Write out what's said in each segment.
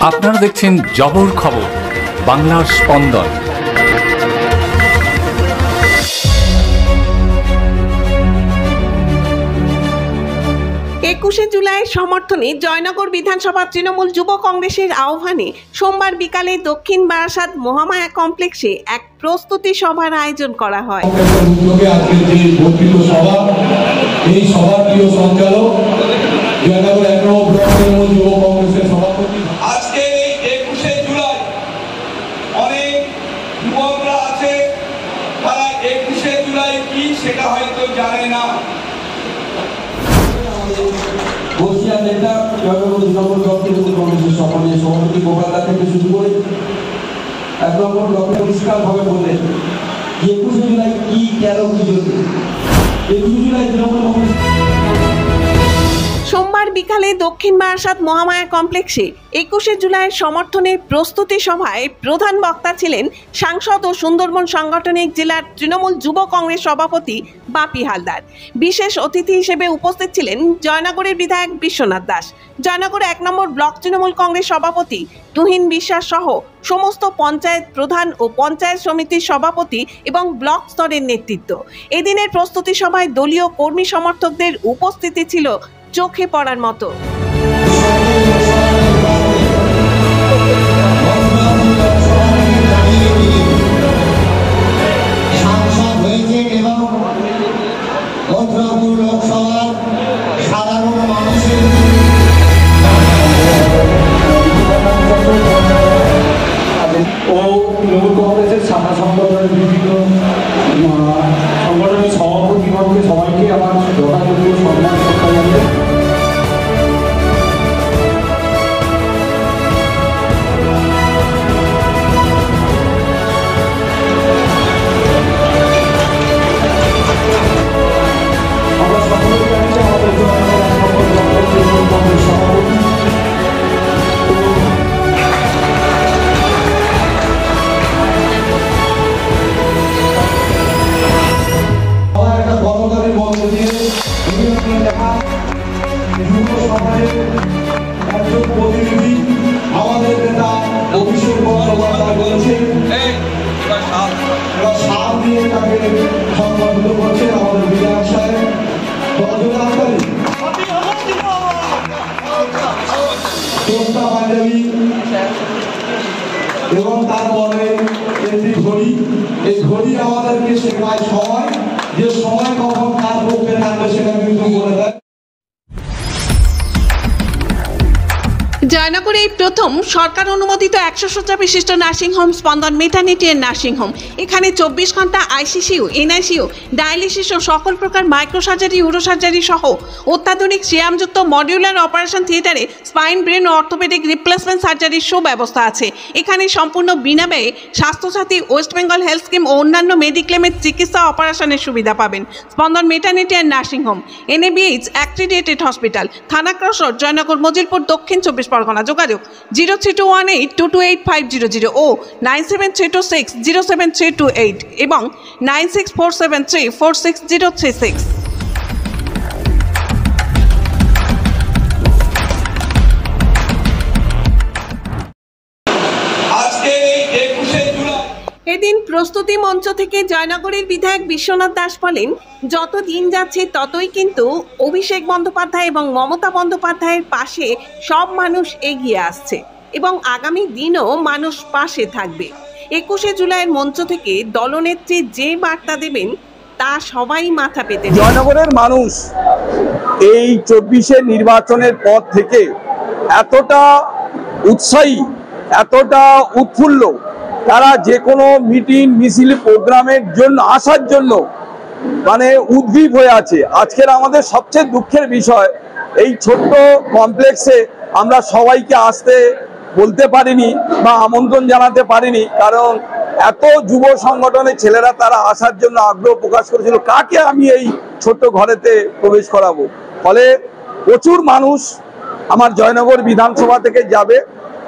আপনারা দেখছেন জবর খবর, বাংলার স্পন্দন। 21শে জুলাইয়ের সমর্থনে জয়নগর বিধানসভা তৃণমূল যুব কংগ্রেসের আহ্বানে সোমবার বিকালে দক্ষিণ বারাসাত মহামায়া কমপ্লেক্সে এক প্রস্তুতি সভার আয়োজন করা হয়। আজকে 21শে জুলাই অনেক যুবকরা আছে, তারা 21শে জুলাই কি সেটা হয়তো জানে না। বসিয়া নেতা জয়নগর 2 নম্বর ব্লক তৃণমূল কংগ্রেসের সভাপতি গোপালদা থেকে শুরু করে 1 নম্বর ব্লকে পরিষ্কারভাবে বললেন 21শে জুলাই কি, কেন, কি জন্য 21শে জুলাই তৃণমূল কংগ্রেস। সোমবার বিকালে দক্ষিণ বারাসাত মহামায়া কমপ্লেক্সে 21শে জুলাইয়ের সমর্থনে প্রস্তুতি সভায় প্রধান বক্তা ছিলেন সাংসদ ও সুন্দরবন সাংগঠনিক জেলার তৃণমূল যুব কংগ্রেস সভাপতি বাপি হালদার। বিশেষ অতিথি হিসেবে উপস্থিত ছিলেন জয়নগরের বিধায়ক বিশ্বনাথ দাস, জয়নগর 1 নম্বর ব্লক তৃণমূল কংগ্রেস সভাপতি তুহিন বিশ্বাস সহ সমস্ত পঞ্চায়েত প্রধান ও পঞ্চায়েত সমিতির সভাপতি এবং ব্লক স্তরের নেতৃত্ব। এদিনের প্রস্তুতি সভায় দলীয় কর্মী সমর্থকদের উপস্থিতি ছিল চোখে পড়ার মতো। ও তৃণমূল কংগ্রেসের শাখা সংগঠনের বিভিন্ন সংগঠনের সভাপতিগণকে সবাইকে আমার যথাযোগ্য সম্মান করতে হবে। আমরা সকলে জানি আমাদের তৃণমূল কংগ্রেস সভাপতি প্রতিনিধি আমাদের নেতা অভিষেক বন্দ্যোপাধ্যায় বলেছেন সাল দিয়ে তাকে সম্মানিত করছেন আমাদের বিধায়ক সাহেব পাঞ্জাবি এবং তারপরে একটি ঘড়ি। এই ঘড়ি আমাদেরকে শেখায় সময়, যে সময় কখন কার পক্ষে থাকবে সেটা কিন্তু বলে দেয়। জয়নগরে এই প্রথম সরকার অনুমোদিত 100 শয্যা বিশিষ্ট নার্সিংহোম স্পন্দন মেটার্নিটি এন্ড নার্সিংহোম। এখানে 24 ঘন্টা আইসিসিউ, এনআইসিউ, ডায়ালিসিস ও সকল প্রকার মাইক্রোসার্জারি, ইউরোসার্জারি সহ অত্যাধুনিক সিয়ামযুক্ত মডিউলার অপারেশন থিয়েটারে স্পাইন, ব্রেন ও অর্থোপেডিক রিপ্লেসমেন্ট সার্জারির সুব্যবস্থা আছে। এখানে সম্পূর্ণ বিনা ব্যয়ে Swasthyasathi, West Bengal health scheme ও অন্যান্য মেডিক্লেমের চিকিৎসা অপারেশনের সুবিধা পাবেন। Spandan maternity and nursing home, NABH accredited hospital, Thana cross road, Joynagar, Majilpur, Dakshin 24 Pargana. যোগাযোগ 0321822850 ও 9732607328 এবং 9647346036। এদিন প্রস্তুতি মঞ্চ থেকে জয়নগরের বিধায়ক বিশ্বনাথ দাস বলেন, যত দিন যাচ্ছে ততই কিন্তু অভিষেক বন্দ্যোপাধ্যায় এবং মমতা বন্দ্যোপাধ্যায়ের পাশে সব মানুষ এগিয়ে আসছে এবং আগামী দিনও মানুষ পাশে থাকবে। 21শে জুলাইয়ের মঞ্চ থেকে দলনেত্রী যে বার্তা দেবেন তা সবাই মাথা পেতে। জয়নগরের মানুষ এই 24শে নির্বাচনের পর থেকে এতটা উৎসাহী, এতটা উৎফুল্ল, তারা যে কোনো মিটিং, মিছিল, প্রোগ্রামের জন্য আসার জন্য মানে উদ্গ্রীব হয়ে আছে। আজকের আমাদের সবচেয়ে দুঃখের বিষয়, এই ছোট্ট কমপ্লেক্সে আমরা সবাইকে আসতে বলতে পারিনি বা আমন্ত্রণ জানাতে পারিনি, কারণ এত যুব সংগঠনের ছেলেরা তারা আসার জন্য আগ্রহ প্রকাশ করেছিল, কাকে আমি এই ছোট্ট ঘরেতে প্রবেশ করাবো। ফলে প্রচুর মানুষ আমার জয়নগর বিধানসভা থেকে যাবে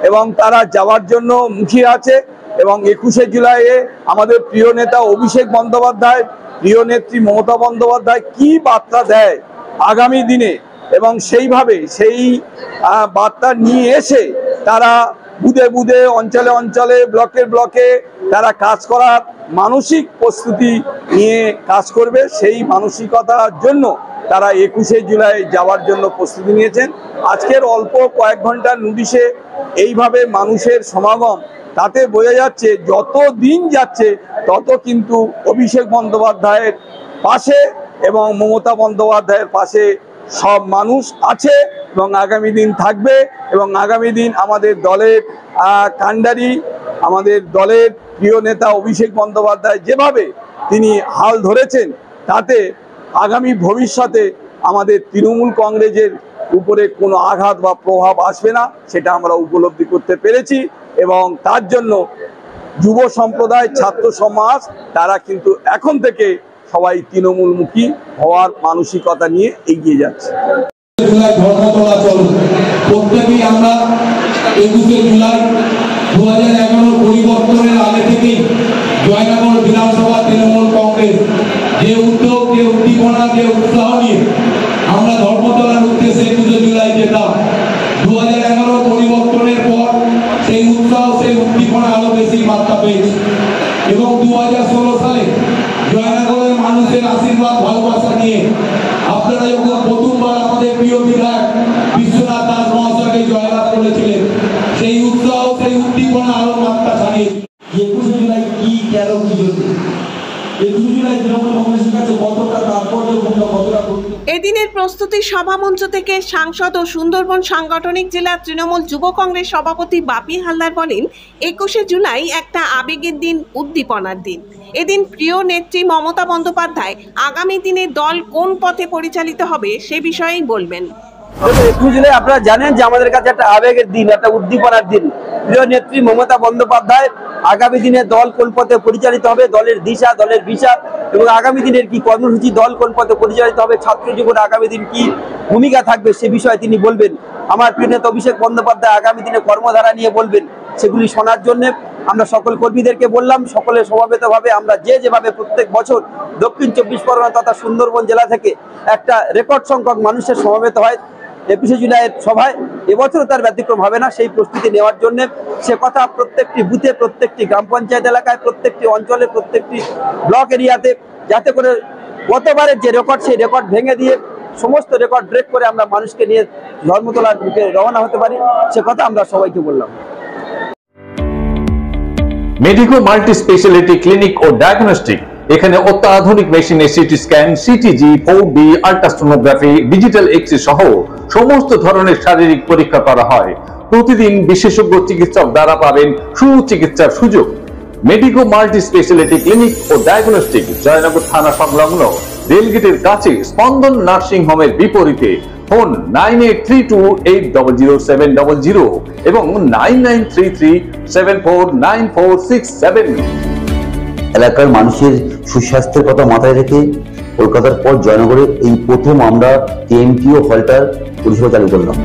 এবং তারা যাওয়ার জন্য মুখিয়ে আছে। এবং 21শে জুলাইয়ে আমাদের প্রিয় নেতা অভিষেক বন্দ্যোপাধ্যায়, প্রিয় নেত্রী মমতা বন্দ্যোপাধ্যায় কি বার্তা দেয় আগামী দিনে, এবং সেইভাবে সেই বার্তা নিয়ে এসে তারা বুধে বুধে, অঞ্চলে অঞ্চলে, ব্লকে ব্লকে তারা কাজ করার মানসিক প্রস্তুতি নিয়ে কাজ করবে। সেই মানসিকতার জন্য তারা 21শে জুলাই যাওয়ার জন্য প্রস্তুতি নিয়েছেন। আজকের অল্প কয়েক ঘন্টার নোটিশে এইভাবে মানুষের সমাগম, তাতে বোঝা যাচ্ছে যত দিন যাচ্ছে তত কিন্তু অভিষেক বন্দ্যোপাধ্যায়ের পাশে এবং মমতা বন্দ্যোপাধ্যায়ের পাশে সব মানুষ আছে এবং আগামী দিন থাকবে। এবং আগামী দিন আমাদের দলের কাণ্ডারি, আমাদের দলের প্রিয় নেতা অভিষেক বন্দ্যোপাধ্যায় যেভাবে তিনি হাল ধরেছেন, তাতে আগামী ভবিষ্যতে আমাদের তৃণমূল কংগ্রেসের উপরে কোনো আঘাত বা প্রভাব আসবে না, সেটা আমরা উপলব্ধি করতে পেরেছি। এবং তার জন্য যুব সম্প্রদায়, ছাত্র সমাজ তারা কিন্তু এখন থেকে সবাই তৃণমূলমুখী হওয়ার মানসিকতা নিয়ে এগিয়ে যাচ্ছে। প্রত্যেকেই আমরা 21শে জুলাই 2011 পরিবর্তনের আগে থেকেই জয়নগর বিধানসভা তৃণমূল কংগ্রেস যে উদ্যোগ, যে উদ্দীপনা, যে উৎসাহ নিয়ে আমরা ধর্মতলার উদ্দেশ্যে 21শে জুলাই যেতাম, 2011 পরিবর্তনের পর সেই উৎসাহ, সেই উদ্দীপনা আরো বেশি মাত্রা পেয়েছে। এবং 2016 সালে জয়নগরের মানুষের আশীর্বাদ, ভালোবাসা নিয়ে আপনারা যখন প্রথমবার আমাদের প্রিয় বিধায়ক বিশ্বনাথ দাস মহাশয়কে জয়লাভ করেছিলেন, সেই উৎসাহ, সেই উদ্দীপনা আরো মাত্রা ছাড়িয়েছিল। 21শে জুলাই কি, কেন, কি জন্য 21শে জুলাই তৃণমূল কংগ্রেসের কাছে কতটা তাৎপর্যপূর্ণ, কতটা এদিনের প্রস্তুতি সভামঞ্চ থেকে সাংসদ ও সুন্দরবন সাংগঠনিক জেলা তৃণমূল যুব কংগ্রেস সভাপতি বাপি হালদার বলেন, 21শে জুলাই একটা আবেগের দিন, উদ্দীপনার দিন। এদিন প্রিয় নেত্রী মমতা বন্দ্যোপাধ্যায় আগামী দিনে দল কোন পথে পরিচালিত হবে সে বিষয়েই বলবেন। 21 জুলাই আপনারা জানেন যে আমাদের কাছে একটা আবেগের দিন, একটা উদ্দীপনার দিন। প্রিয় নেত্রী মমতা বন্দ্যোপাধ্যায় আগামী দিনে দল কোন পথে পরিচালিত হবে, দলের দিশা, দলের বিষা এবং আগামী দিনের কি কর্মসূচি, দল কোন পথে পরিচালিত হবে, ছাত্র জীবনে আগামী দিন কি ভূমিকা থাকবে সে বিষয়ে তিনি বলবেন। আমার প্রিয় নেতা অভিষেক বন্দ্যোপাধ্যায় আগামী দিনে কর্মধারা নিয়ে বলবেন। সেগুলি শোনার জন্য আমরা সকল কর্মীদেরকে বললাম, সকলে সমবেতভাবে আমরা যেভাবে প্রত্যেক বছর দক্ষিণ 24 পরগনা তথা সুন্দরবন জেলা থেকে একটা রেকর্ড সংখ্যক মানুষের সমবেত হয় 21শে জুলাইয়ের সভায়, এবছরও তার ব্যতিক্রম হবে না। সেই প্রস্তুতি নেওয়ার জন্য সে কথা প্রত্যেকটি বুথে, প্রত্যেকটি গ্রাম পঞ্চায়েত এলাকায়, প্রত্যেকটি অঞ্চলে, প্রত্যেকটি ব্লক এরিয়াতে, যাতে করে গতবারের যে রেকর্ড সেই রেকর্ড ভেঙে দিয়ে সমস্ত রেকর্ড ব্রেক করে আমরা মানুষকে নিয়ে ধর্মতলার দিকে রওনা হতে পারি, সে কথা আমরা সবাইকে বললাম। মেডিকো মাল্টি স্পেশালিটি ক্লিনিক ও ডায়াগনস্টিক, এখানে অত্যাধুনিক মেশিনে CT scan, CTG, 4D, ultrasonography, digital X-ray সহ সমস্ত ধরনের শারীরিক পরীক্ষা করা হয়। প্রতিদিন বিশেষজ্ঞ চিকিৎসক দ্বারা পাবেন সুচিকিৎসার সুযোগ। মেডিকো মাল্টি স্পেশালিটি ক্লিনিক ও ডায়াগনস্টিক, জয়নগর থানা সংলগ্ন রেলগেটের কাছে, স্পন্দন নার্সিং হোমের বিপরীতে। ফোন 9832800700 এবং 9933749467। এলাকার মানুষের সুস্বাস্থ্যের কথা মাথায় রেখে কলকাতার পর জয়নগরে এই প্রথম আমরা কেএমটিও হলটার পরিষেবা চালু করলাম।